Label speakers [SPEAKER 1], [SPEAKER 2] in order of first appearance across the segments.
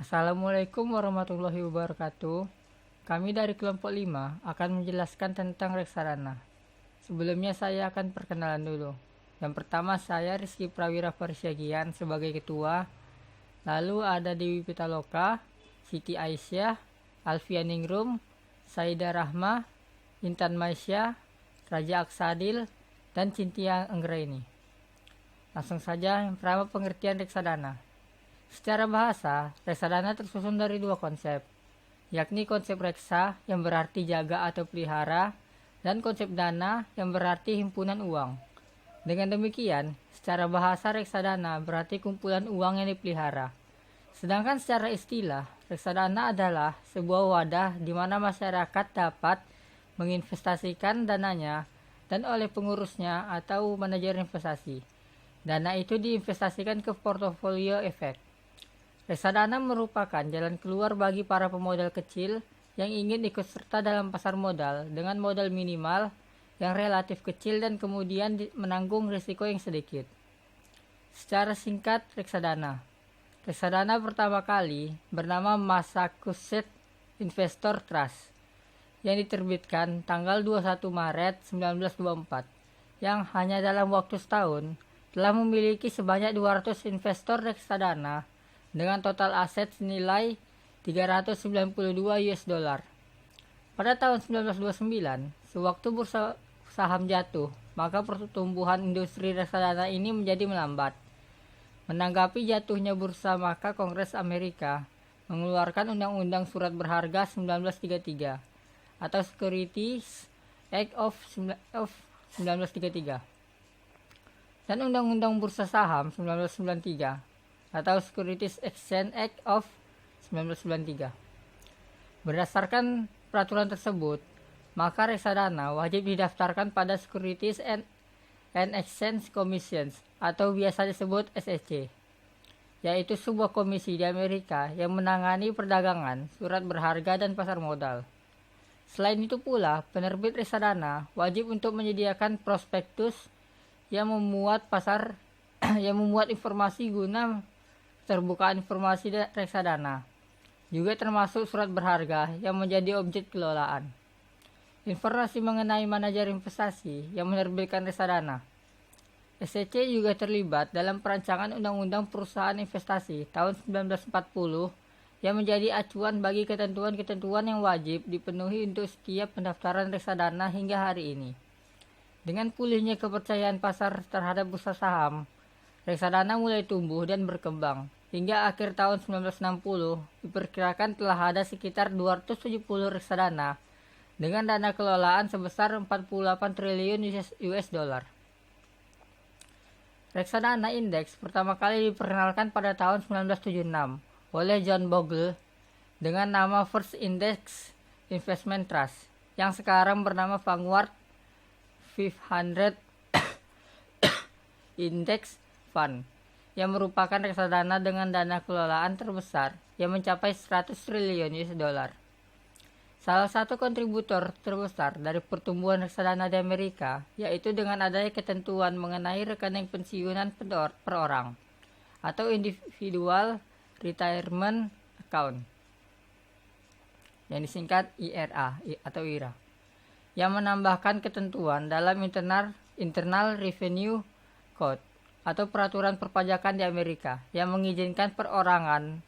[SPEAKER 1] Assalamualaikum warahmatullahi wabarakatuh. Kami dari kelompok 5 akan menjelaskan tentang reksadana. Sebelumnya saya akan perkenalan dulu. Yang pertama saya Rizky Prawira Parsiagian sebagai ketua. Lalu ada Dewi Pitaloka, Siti Aisyah, Alfian Ningrum, Saida Rahma, Intan Maisya, Raja Aksadil, dan Cintia Anggraini. Langsung saja yang pertama pengertian reksadana. Secara bahasa, reksadana tersusun dari dua konsep, yakni konsep reksa yang berarti jaga atau pelihara, dan konsep dana yang berarti himpunan uang. Dengan demikian, secara bahasa reksadana berarti kumpulan uang yang dipelihara. Sedangkan secara istilah, reksadana adalah sebuah wadah di mana masyarakat dapat menginvestasikan dananya dan oleh pengurusnya atau manajer investasi. Dana itu diinvestasikan ke portofolio efek. Reksadana merupakan jalan keluar bagi para pemodal kecil yang ingin ikut serta dalam pasar modal dengan modal minimal yang relatif kecil dan kemudian menanggung risiko yang sedikit. Secara singkat, reksadana. Reksadana pertama kali bernama Massachusetts Investor Trust yang diterbitkan tanggal 21 Maret 1924 yang hanya dalam waktu setahun telah memiliki sebanyak 200 investor reksadana dengan total aset senilai 392 US dollar. Pada tahun 1929, sewaktu bursa saham jatuh, maka pertumbuhan industri reksadana ini menjadi melambat. Menanggapi jatuhnya bursa, maka Kongres Amerika mengeluarkan Undang-Undang Surat Berharga 1933 atau Securities Act of 1933 dan Undang-Undang Bursa Saham 1993 atau Securities Exchange Act of 1993. Berdasarkan peraturan tersebut, maka reksadana wajib didaftarkan pada Securities and Exchange Commission atau biasa disebut SEC, yaitu sebuah komisi di Amerika yang menangani perdagangan, surat berharga, dan pasar modal. Selain itu pula, penerbit reksadana wajib untuk menyediakan prospektus yang memuat informasi guna terbukaan informasi reksadana, juga termasuk surat berharga yang menjadi objek kelolaan. Informasi mengenai manajer investasi yang menerbitkan reksadana. SEC juga terlibat dalam perancangan Undang-Undang Perusahaan Investasi tahun 1940 yang menjadi acuan bagi ketentuan-ketentuan yang wajib dipenuhi untuk setiap pendaftaran reksadana hingga hari ini. Dengan pulihnya kepercayaan pasar terhadap bursa saham, reksadana mulai tumbuh dan berkembang. Hingga akhir tahun 1960, diperkirakan telah ada sekitar 270 reksadana dengan dana kelolaan sebesar 48 triliun US dollar. Reksadana indeks pertama kali diperkenalkan pada tahun 1976 oleh John Bogle dengan nama First Index Investment Trust yang sekarang bernama Vanguard 500 Index Fund, yang merupakan reksadana dengan dana kelolaan terbesar yang mencapai 100 triliun US dollar. Salah satu kontributor terbesar dari pertumbuhan reksadana di Amerika yaitu dengan adanya ketentuan mengenai rekening pensiunan per orang atau Individual Retirement Account yang disingkat IRA atau IRA, yang menambahkan ketentuan dalam Internal Revenue Code atau peraturan perpajakan di Amerika yang mengizinkan perorangan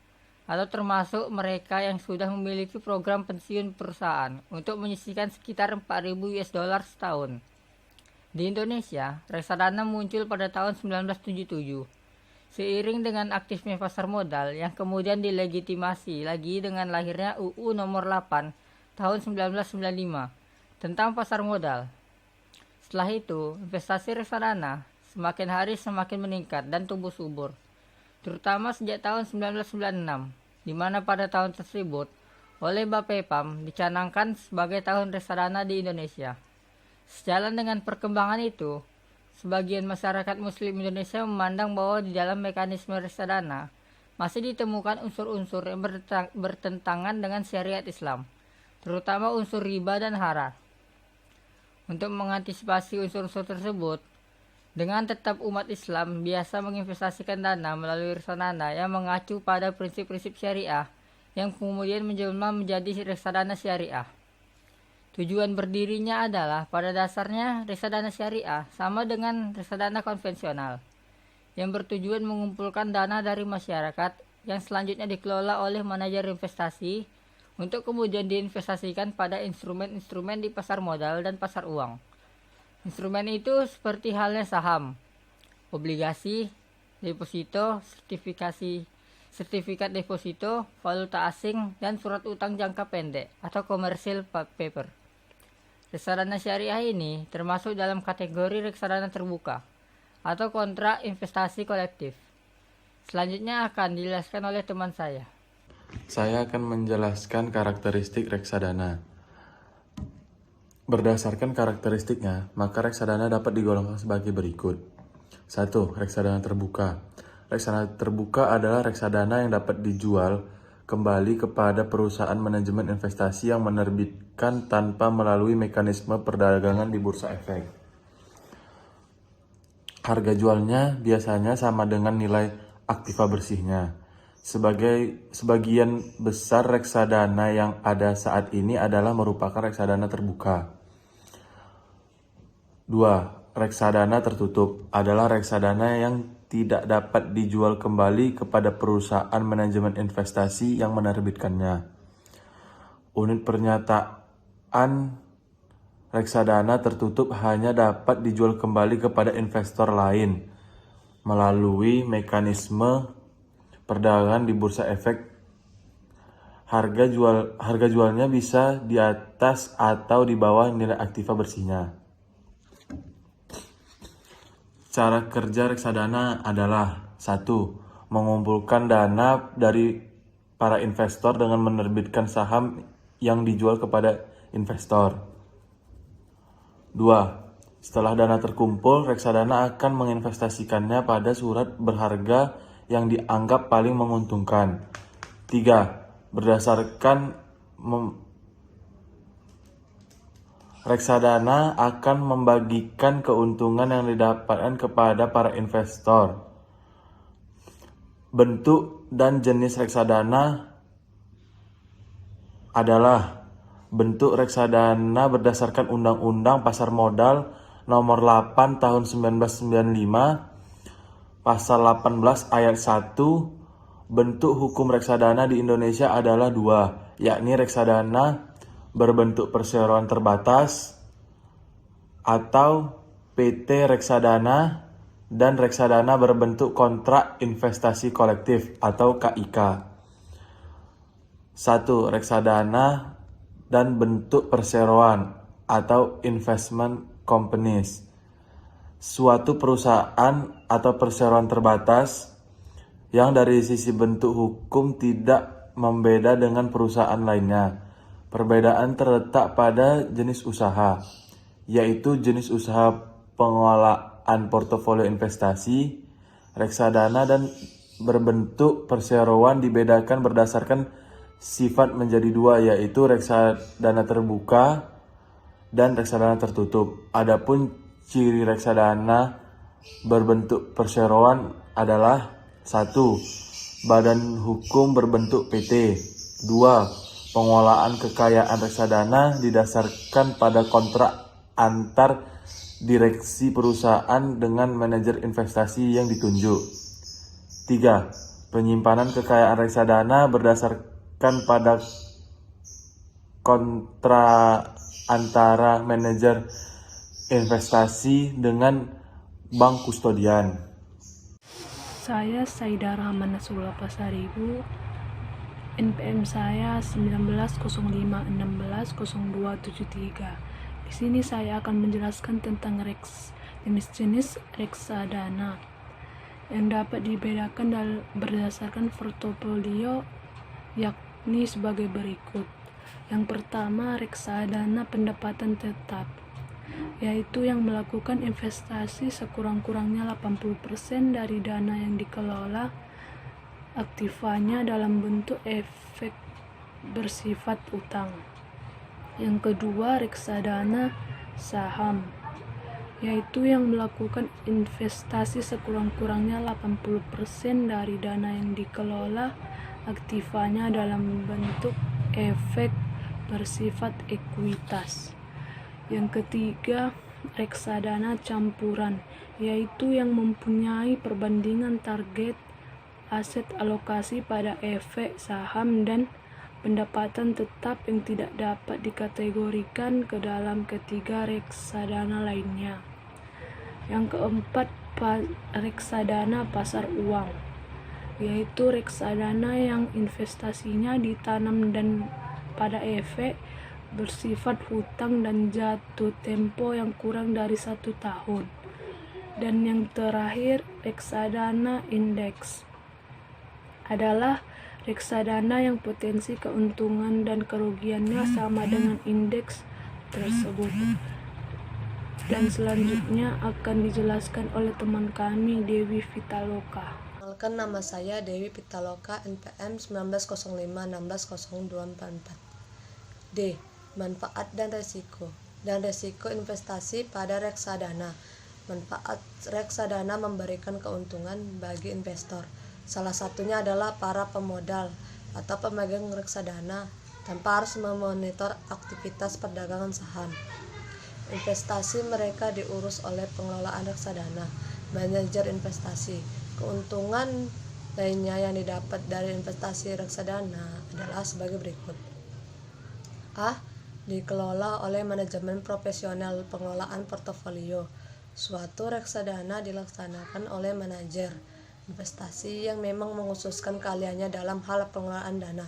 [SPEAKER 1] atau termasuk mereka yang sudah memiliki program pensiun perusahaan untuk menyisihkan sekitar 4.000 US dollar setahun. Di Indonesia, reksadana muncul pada tahun 1977 seiring dengan aktifnya pasar modal yang kemudian dilegitimasi lagi dengan lahirnya UU nomor 8 tahun 1995 tentang pasar modal. Setelah itu, investasi reksadana semakin hari semakin meningkat dan tumbuh subur, terutama sejak tahun 1996, di mana pada tahun tersebut oleh Bapepam dicanangkan sebagai tahun reksadana di Indonesia. Sejalan dengan perkembangan itu, sebagian masyarakat muslim Indonesia memandang bahwa di dalam mekanisme reksadana masih ditemukan unsur-unsur yang bertentangan dengan syariat Islam, terutama unsur riba dan haram. Untuk mengantisipasi unsur-unsur tersebut, Dengan tetap umat Islam biasa menginvestasikan dana melalui reksadana yang mengacu pada prinsip-prinsip syariah yang kemudian menjelma menjadi reksadana syariah. Tujuan berdirinya adalah pada dasarnya reksadana syariah sama dengan reksadana konvensional yang bertujuan mengumpulkan dana dari masyarakat yang selanjutnya dikelola oleh manajer investasi untuk kemudian diinvestasikan pada instrumen-instrumen di pasar modal dan pasar uang. Instrumen itu seperti halnya saham, obligasi, deposito, sertifikat deposito, valuta asing, dan surat utang jangka pendek atau commercial paper. Reksadana syariah ini termasuk dalam kategori reksadana terbuka atau kontrak investasi kolektif. Selanjutnya akan dijelaskan oleh teman saya.
[SPEAKER 2] Saya akan menjelaskan karakteristik reksadana. Berdasarkan karakteristiknya, maka reksadana dapat digolongkan sebagai berikut. 1. Reksadana terbuka. Reksadana terbuka adalah reksadana yang dapat dijual kembali kepada perusahaan manajemen investasi yang menerbitkan tanpa melalui mekanisme perdagangan di bursa efek. Harga jualnya biasanya sama dengan nilai aktiva bersihnya. Sebagian besar reksadana yang ada saat ini adalah merupakan reksadana terbuka. 2. Reksadana tertutup adalah reksadana yang tidak dapat dijual kembali kepada perusahaan manajemen investasi yang menerbitkannya. Unit pernyataan reksadana tertutup hanya dapat dijual kembali kepada investor lain melalui mekanisme perdagangan di bursa efek. Harga jualnya bisa di atas atau di bawah nilai aktiva bersihnya. Cara kerja reksadana adalah 1. Mengumpulkan dana dari para investor dengan menerbitkan saham yang dijual kepada investor. 2. Setelah dana terkumpul, reksadana akan menginvestasikannya pada surat berharga yang dianggap paling menguntungkan. 3. Reksadana akan membagikan keuntungan yang didapatkan kepada para investor. Bentuk dan jenis reksadana adalah bentuk reksadana berdasarkan Undang-Undang Pasar Modal Nomor 8 Tahun 1995, Pasal 18 Ayat 1. Bentuk hukum reksadana di Indonesia adalah 2, yakni reksadana berbentuk perseroan terbatas atau PT reksadana dan reksadana berbentuk kontrak investasi kolektif atau KIK. 1. Reksadana dan bentuk perseroan atau investment companies. Suatu perusahaan atau perseroan terbatas yang dari sisi bentuk hukum tidak membeda dengan perusahaan lainnya. Perbedaan terletak pada jenis usaha, yaitu jenis usaha pengelolaan portofolio investasi. Reksadana dan berbentuk perseroan dibedakan berdasarkan sifat menjadi 2, yaitu reksadana terbuka dan reksadana tertutup. Adapun ciri reksadana berbentuk perseroan adalah 1. Badan hukum berbentuk PT. 2. Pengelolaan kekayaan reksadana didasarkan pada kontrak antar direksi perusahaan dengan manajer investasi yang ditunjuk. 3. Penyimpanan kekayaan reksadana berdasarkan pada kontrak antara manajer investasi dengan bank kustodian.
[SPEAKER 3] Saya Saidah Rahman Nasrullah Pasaribu. NPM saya 1905160273. Di sini saya akan menjelaskan tentang jenis-jenis reksadana yang dapat dibedakan berdasarkan portofolio, yakni sebagai berikut. Yang pertama, reksadana pendapatan tetap, yaitu yang melakukan investasi sekurang-kurangnya 80% dari dana yang dikelola aktivanya dalam bentuk efek bersifat utang. Yang kedua, reksadana saham, yaitu yang melakukan investasi sekurang-kurangnya 80% dari dana yang dikelola aktifanya dalam bentuk efek bersifat ekuitas. Yang ketiga, reksadana campuran, yaitu yang mempunyai perbandingan target aset alokasi pada efek saham dan pendapatan tetap yang tidak dapat dikategorikan ke dalam ketiga reksadana lainnya. Yang keempat, reksadana pasar uang, yaitu reksadana yang investasinya ditanam dan pada efek bersifat hutang dan jatuh tempo yang kurang dari 1 tahun. Dan yang terakhir, reksadana indeks adalah reksadana yang potensi keuntungan dan kerugiannya sama dengan indeks tersebut. Dan selanjutnya akan dijelaskan oleh teman kami, Dewi Pitaloka.
[SPEAKER 4] Perkenalkan, nama saya Dewi Pitaloka, NPM 1905160244. D. Manfaat dan resiko. Dan resiko investasi pada reksadana. Manfaat reksadana memberikan keuntungan bagi investor. Salah satunya adalah para pemodal atau pemegang reksadana tanpa harus memonitor aktivitas perdagangan saham. Investasi mereka diurus oleh pengelolaan reksadana, manajer investasi. Keuntungan lainnya yang didapat dari investasi reksadana adalah sebagai berikut. A. Dikelola oleh manajemen profesional pengelolaan portofolio. Suatu reksadana dilaksanakan oleh manajer investasi yang memang mengkhususkan keahliannya dalam hal pengelolaan dana.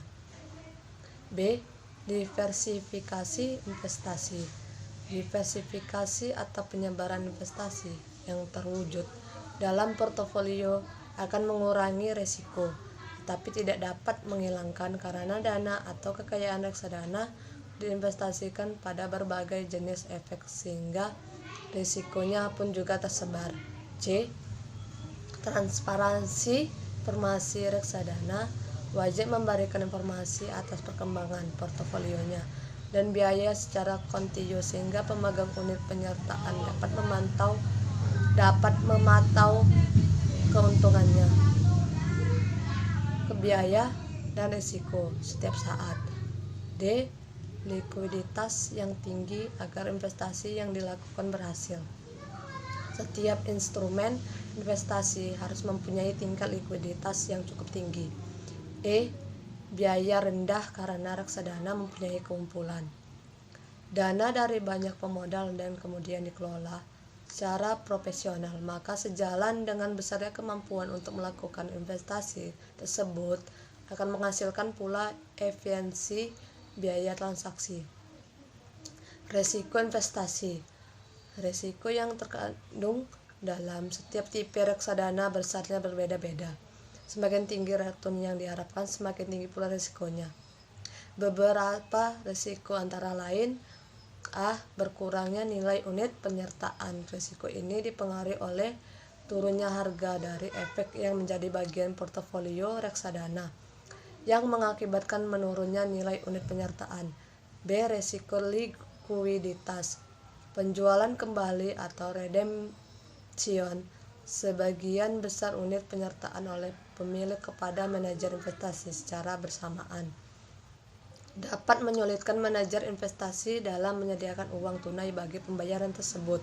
[SPEAKER 4] B. Diversifikasi investasi. Diversifikasi atau penyebaran investasi yang terwujud dalam portofolio akan mengurangi risiko, tapi tidak dapat menghilangkan karena dana atau kekayaan reksadana diinvestasikan pada berbagai jenis efek sehingga risikonya pun juga tersebar. C. Transparansi informasi reksadana wajib memberikan informasi atas perkembangan portofolionya dan biaya secara kontinu sehingga pemegang unit penyertaan dapat memantau keuntungannya, kebiaya dan risiko setiap saat. D. Likuiditas yang tinggi agar investasi yang dilakukan berhasil. Setiap instrumen investasi harus mempunyai tingkat likuiditas yang cukup tinggi. E. Biaya rendah karena reksadana mempunyai kumpulan dana dari banyak pemodal dan kemudian dikelola secara profesional, maka sejalan dengan besarnya kemampuan untuk melakukan investasi tersebut akan menghasilkan pula efisiensi biaya transaksi. Resiko investasi. Resiko yang terkandung dalam setiap tipe reksadana besarnya berbeda-beda. Semakin tinggi return yang diharapkan, semakin tinggi pula risikonya. Beberapa risiko antara lain: A. Berkurangnya nilai unit penyertaan. Risiko ini dipengaruhi oleh turunnya harga dari efek yang menjadi bagian portofolio reksadana yang mengakibatkan menurunnya nilai unit penyertaan. B. Risiko likuiditas. Penjualan kembali atau redemption sebagian besar unit penyertaan oleh pemilik kepada manajer investasi secara bersamaan dapat menyulitkan manajer investasi dalam menyediakan uang tunai bagi pembayaran tersebut.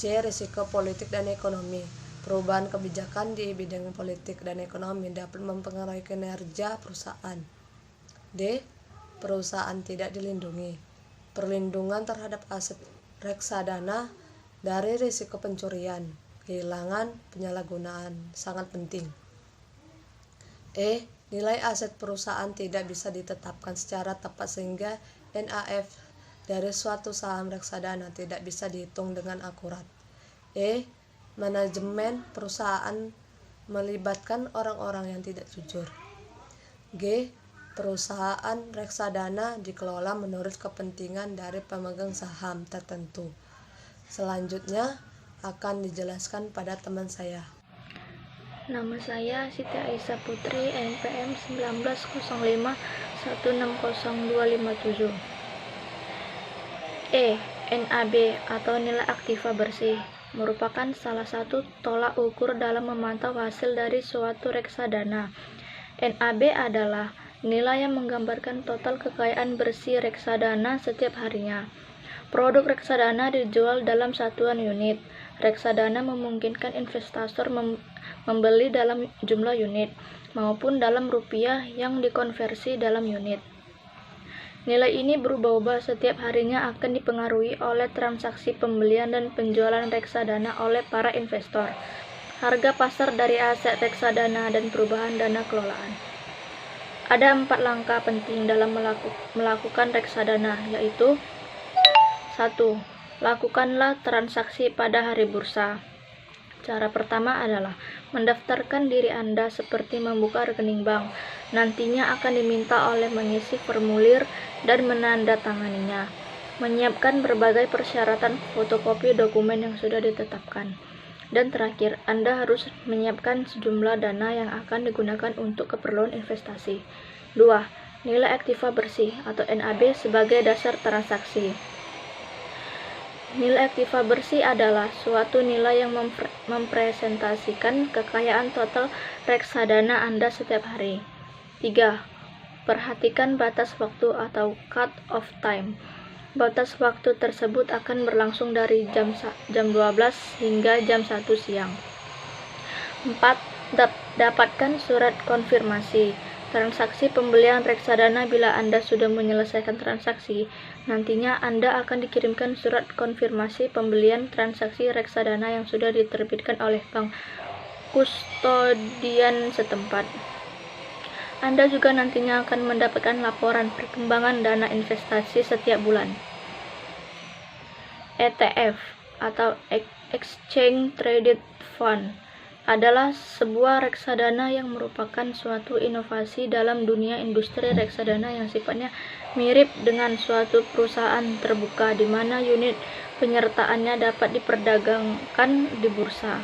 [SPEAKER 4] C. Risiko politik dan ekonomi. Perubahan kebijakan di bidang politik dan ekonomi dapat mempengaruhi kinerja perusahaan. D. Perusahaan tidak dilindungi. Perlindungan terhadap aset reksadana dari risiko pencurian, kehilangan, penyalahgunaan sangat penting. E. Nilai aset perusahaan tidak bisa ditetapkan secara tepat sehingga NAV dari suatu saham reksadana tidak bisa dihitung dengan akurat. E. Manajemen perusahaan melibatkan orang-orang yang tidak jujur. G. Perusahaan reksadana dikelola menurut kepentingan dari pemegang saham tertentu. Selanjutnya akan dijelaskan pada teman saya.
[SPEAKER 5] Nama saya Siti Aisyah Putri, NPM 1905160257. E. NAB atau nilai aktiva bersih merupakan salah satu tolak ukur dalam memantau hasil dari suatu reksadana. NAB adalah nilai yang menggambarkan total kekayaan bersih reksadana setiap harinya. Produk reksadana dijual dalam satuan unit. Reksadana memungkinkan investor membeli dalam jumlah unit maupun dalam rupiah yang dikonversi dalam unit. Nilai ini berubah-ubah setiap harinya, akan dipengaruhi oleh transaksi pembelian dan penjualan reksadana oleh para investor, harga pasar dari aset reksadana, dan perubahan dana kelolaan. Ada 4 langkah penting dalam melakukan reksadana, yaitu 1. Lakukanlah transaksi pada hari bursa. Cara pertama adalah mendaftarkan diri Anda seperti membuka rekening bank. Nantinya akan diminta oleh mengisi formulir dan menandatanganinya. Menyiapkan berbagai persyaratan fotokopi dokumen yang sudah ditetapkan. Dan terakhir, Anda harus menyiapkan sejumlah dana yang akan digunakan untuk keperluan investasi. 2. Nilai aktiva bersih atau NAB sebagai dasar transaksi. Nilai aktiva bersih adalah suatu nilai yang mempresentasikan kekayaan total reksadana Anda setiap hari. 3. Perhatikan batas waktu atau cut off time. Batas waktu tersebut akan berlangsung dari jam 12 hingga jam 1 siang. 4. Dapatkan surat konfirmasi transaksi pembelian reksadana. Bila Anda sudah menyelesaikan transaksi, nantinya Anda akan dikirimkan surat konfirmasi pembelian transaksi reksadana yang sudah diterbitkan oleh bank kustodian setempat. Anda juga nantinya akan mendapatkan laporan perkembangan dana investasi setiap bulan. ETF atau Exchange Traded Fund adalah sebuah reksadana yang merupakan suatu inovasi dalam dunia industri reksadana yang sifatnya mirip dengan suatu perusahaan terbuka di mana unit penyertaannya dapat diperdagangkan di bursa.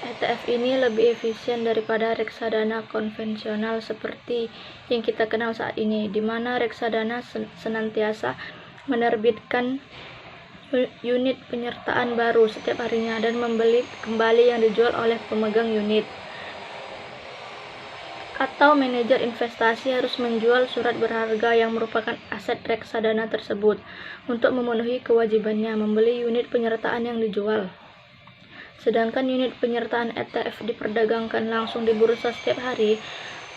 [SPEAKER 5] ETF ini lebih efisien daripada reksadana konvensional seperti yang kita kenal saat ini, di mana reksadana senantiasa menerbitkan unit penyertaan baru setiap harinya dan membeli kembali yang dijual oleh pemegang unit. Atau manajer investasi harus menjual surat berharga yang merupakan aset reksadana tersebut untuk memenuhi kewajibannya membeli unit penyertaan yang dijual. Sedangkan unit penyertaan ETF diperdagangkan langsung di bursa setiap hari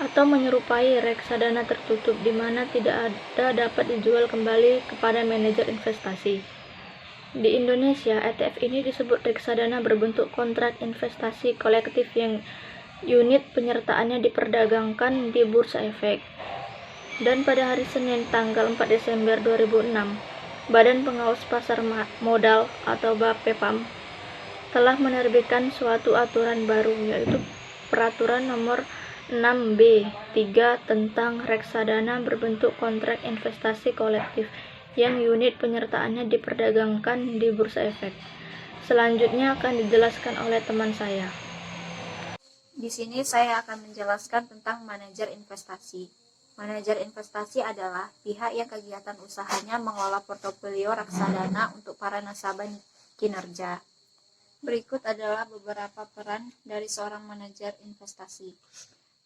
[SPEAKER 5] atau menyerupai reksadana tertutup di mana tidak dapat dijual kembali kepada manajer investasi. Di Indonesia, ETF ini disebut reksadana berbentuk kontrak investasi kolektif yang unit penyertaannya diperdagangkan di Bursa Efek. Dan pada hari Senin tanggal 4 Desember 2006, Badan Pengawas Pasar Modal atau BAPEPAM telah menerbitkan suatu aturan baru, yaitu Peraturan Nomor 6B3 tentang reksadana berbentuk kontrak investasi kolektif yang unit penyertaannya diperdagangkan di Bursa Efek. Selanjutnya akan dijelaskan oleh teman saya.
[SPEAKER 6] Di sini saya akan menjelaskan tentang manajer investasi. Manajer investasi adalah pihak yang kegiatan usahanya mengelola portofolio reksadana untuk para nasabah kinerja. Berikut adalah beberapa peran dari seorang manajer investasi.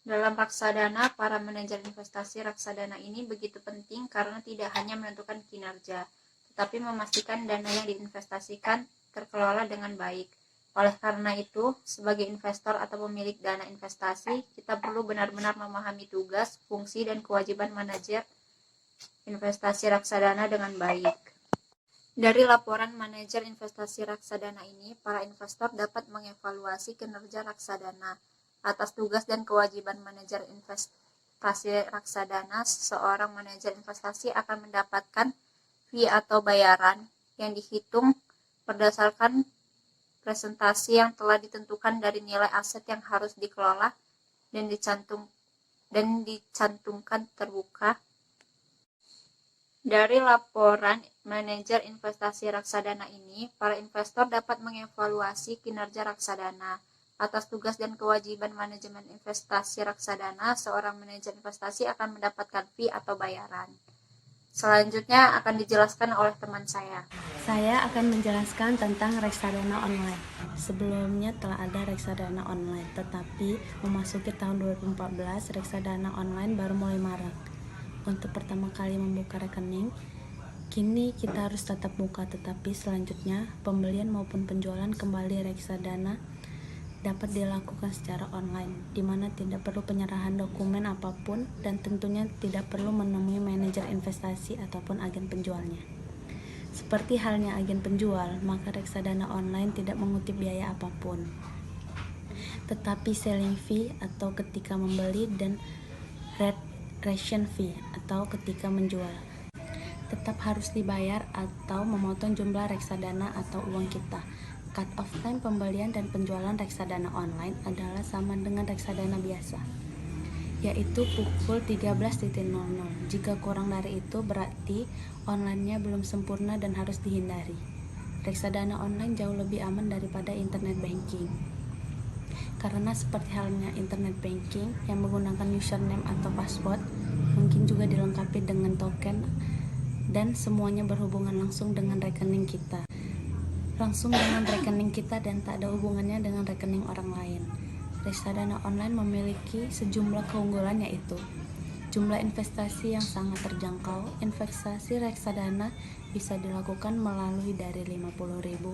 [SPEAKER 6] Dalam reksadana, para manajer investasi reksadana ini begitu penting karena tidak hanya menentukan kinerja, tetapi memastikan dana yang diinvestasikan terkelola dengan baik. Oleh karena itu, sebagai investor atau pemilik dana investasi, kita perlu benar-benar memahami tugas, fungsi, dan kewajiban manajer investasi reksadana dengan baik. Dari laporan manajer investasi reksadana ini, para investor dapat mengevaluasi kinerja reksadana. Atas tugas dan kewajiban manajer investasi reksadana, seorang manajer investasi akan mendapatkan fee atau bayaran yang dihitung berdasarkan presentasi yang telah ditentukan dari nilai aset yang harus dikelola dan dicantumkan terbuka. Dari laporan manajer investasi reksadana ini, para investor dapat mengevaluasi kinerja reksadana. Atas tugas dan kewajiban manajemen investasi reksadana, seorang manajer investasi akan mendapatkan fee atau bayaran. Selanjutnya akan dijelaskan oleh teman saya.
[SPEAKER 7] Saya akan menjelaskan tentang reksadana online. Sebelumnya telah ada reksadana online, tetapi memasuki tahun 2014, reksadana online baru mulai marak. Untuk pertama kali membuka rekening, kini kita harus tetap buka, tetapi selanjutnya pembelian maupun penjualan kembali reksadana dapat dilakukan secara online, di mana tidak perlu penyerahan dokumen apapun dan tentunya tidak perlu menemui manajer investasi ataupun agen penjualnya. Seperti halnya agen penjual, maka reksadana online tidak mengutip biaya apapun, tetapi selling fee atau ketika membeli dan redemption fee atau ketika menjual tetap harus dibayar atau memotong jumlah reksadana atau uang kita. Cut-off time pembelian dan penjualan reksadana online adalah sama dengan reksadana biasa, yaitu pukul 13.00. Jika kurang dari itu, berarti online-nya belum sempurna dan harus dihindari. Reksadana online jauh lebih aman daripada internet banking, karena seperti halnya internet banking yang menggunakan username atau password, mungkin juga dilengkapi dengan token dan semuanya berhubungan langsung dengan rekening kita. Dan tak ada hubungannya dengan rekening orang lain. Reksadana online memiliki sejumlah keunggulan, yaitu jumlah investasi yang sangat terjangkau. Investasi reksadana bisa dilakukan melalui dari Rp50.000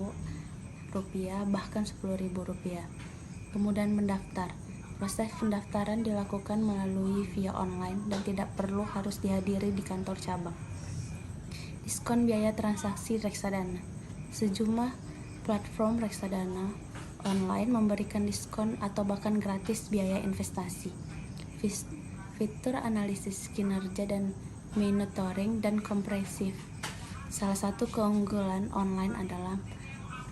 [SPEAKER 7] bahkan Rp10.000. Kemudian mendaftar. Proses pendaftaran dilakukan melalui via online dan tidak perlu harus dihadiri di kantor cabang. Diskon biaya transaksi reksadana. Sejumlah platform reksadana online memberikan diskon atau bahkan gratis biaya investasi. Fitur analisis kinerja dan monitoring dan komprehensif. Salah satu keunggulan online adalah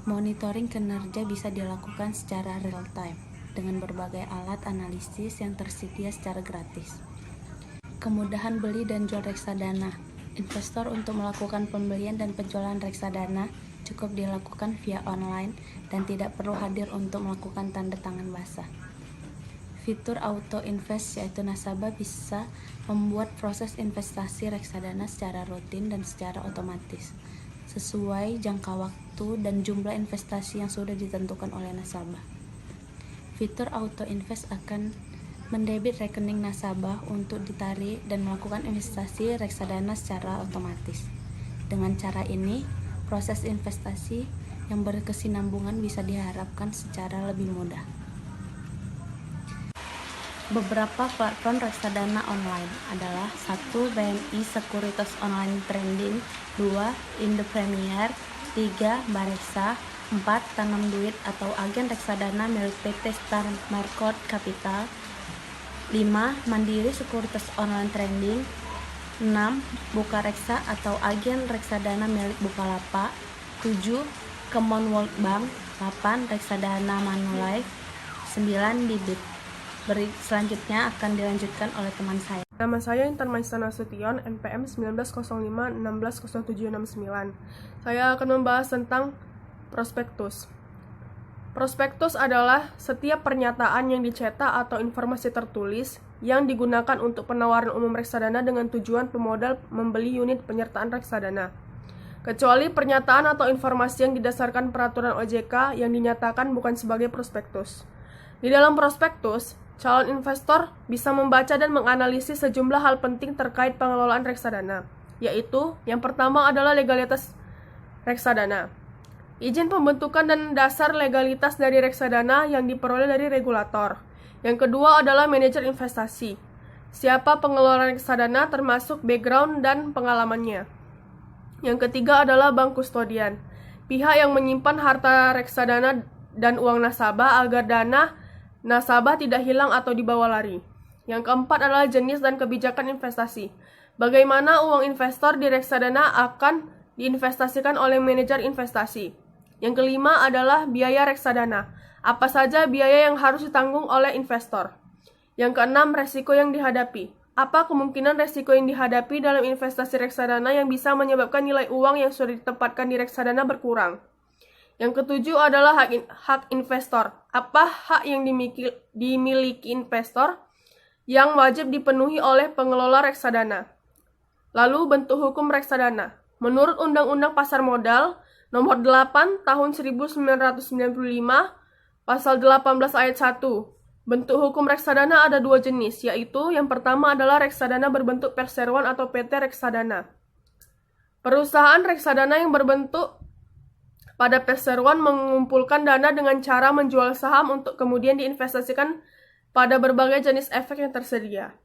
[SPEAKER 7] monitoring kinerja bisa dilakukan secara real time dengan berbagai alat analisis yang tersedia secara gratis. Kemudahan beli dan jual reksadana. Investor untuk melakukan pembelian dan penjualan reksadana cukup dilakukan via online dan tidak perlu hadir untuk melakukan tanda tangan basah. Fitur auto invest, yaitu nasabah bisa membuat proses investasi reksadana secara rutin dan secara otomatis sesuai jangka waktu dan jumlah investasi yang sudah ditentukan oleh nasabah. Fitur auto invest akan mendebit rekening nasabah untuk ditarik dan melakukan investasi reksadana secara otomatis. Dengan cara ini, proses investasi yang berkesinambungan bisa diharapkan secara lebih mudah. Beberapa platform reksadana online adalah 1. BMI Sekuritas Online Trading, 2. Indo Premier, 3. Bareksa, 4. Tanam Duit atau agen reksadana milik PT Star Market Capital, 5. Mandiri Sekuritas Online Trading, 6. Bukareksa atau agen reksadana milik Bukalapak, 7. Commonwealth Bank, 8. Reksadana Manulife, 9. Bibit. Selanjutnya akan dilanjutkan oleh teman saya.
[SPEAKER 8] Nama saya Intan Maisa Nasution, NPM 1905-160769. Saya akan membahas tentang prospektus. Prospektus adalah setiap pernyataan yang dicetak atau informasi tertulis yang digunakan untuk penawaran umum reksadana dengan tujuan pemodal membeli unit penyertaan reksadana. Kecuali pernyataan atau informasi yang didasarkan peraturan OJK yang dinyatakan bukan sebagai prospektus. Di dalam prospektus, calon investor bisa membaca dan menganalisis sejumlah hal penting terkait pengelolaan reksadana, yaitu yang pertama adalah legalitas reksadana. Izin pembentukan dan dasar legalitas dari reksadana yang diperoleh dari regulator. Yang kedua adalah manajer investasi. Siapa pengelola reksadana termasuk background dan pengalamannya. Yang ketiga adalah bank kustodian. Pihak yang menyimpan harta reksadana dan uang nasabah agar dana nasabah tidak hilang atau dibawa lari. Yang keempat adalah jenis dan kebijakan investasi. Bagaimana uang investor di reksadana akan diinvestasikan oleh manajer investasi. Yang kelima adalah biaya reksadana. Apa saja biaya yang harus ditanggung oleh investor. Yang keenam, resiko yang dihadapi. Apa kemungkinan resiko yang dihadapi dalam investasi reksadana yang bisa menyebabkan nilai uang yang sudah ditempatkan di reksadana berkurang. Yang ketujuh adalah hak investor. Apa hak yang dimiliki investor yang wajib dipenuhi oleh pengelola reksadana. Lalu bentuk hukum reksadana. Menurut Undang-Undang Pasar Modal Nomor 8 Tahun 1995, Pasal 18 Ayat 1, bentuk hukum reksadana ada dua jenis, yaitu yang pertama adalah reksadana berbentuk perseroan atau PT reksadana. Perusahaan reksadana yang berbentuk pada perseroan mengumpulkan dana dengan cara menjual saham untuk kemudian diinvestasikan pada berbagai jenis efek yang tersedia.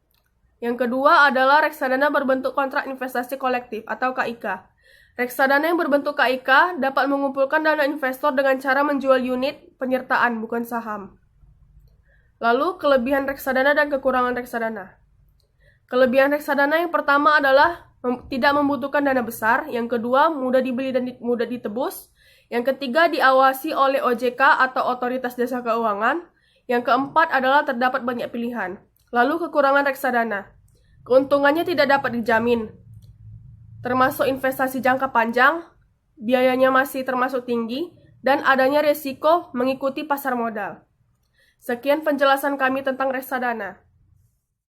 [SPEAKER 8] Yang kedua adalah reksadana berbentuk kontrak investasi kolektif atau KIK. Reksadana yang berbentuk KIK dapat mengumpulkan dana investor dengan cara menjual unit penyertaan, bukan saham. Lalu, kelebihan reksadana dan kekurangan reksadana. Kelebihan reksadana yang pertama adalah tidak membutuhkan dana besar, yang kedua mudah dibeli dan mudah ditebus, yang ketiga diawasi oleh OJK atau Otoritas Jasa Keuangan, yang keempat adalah terdapat banyak pilihan. Lalu kekurangan reksadana. Keuntungannya tidak dapat dijamin, termasuk investasi jangka panjang, biayanya masih termasuk tinggi, dan adanya risiko mengikuti pasar modal. Sekian penjelasan kami tentang reksadana.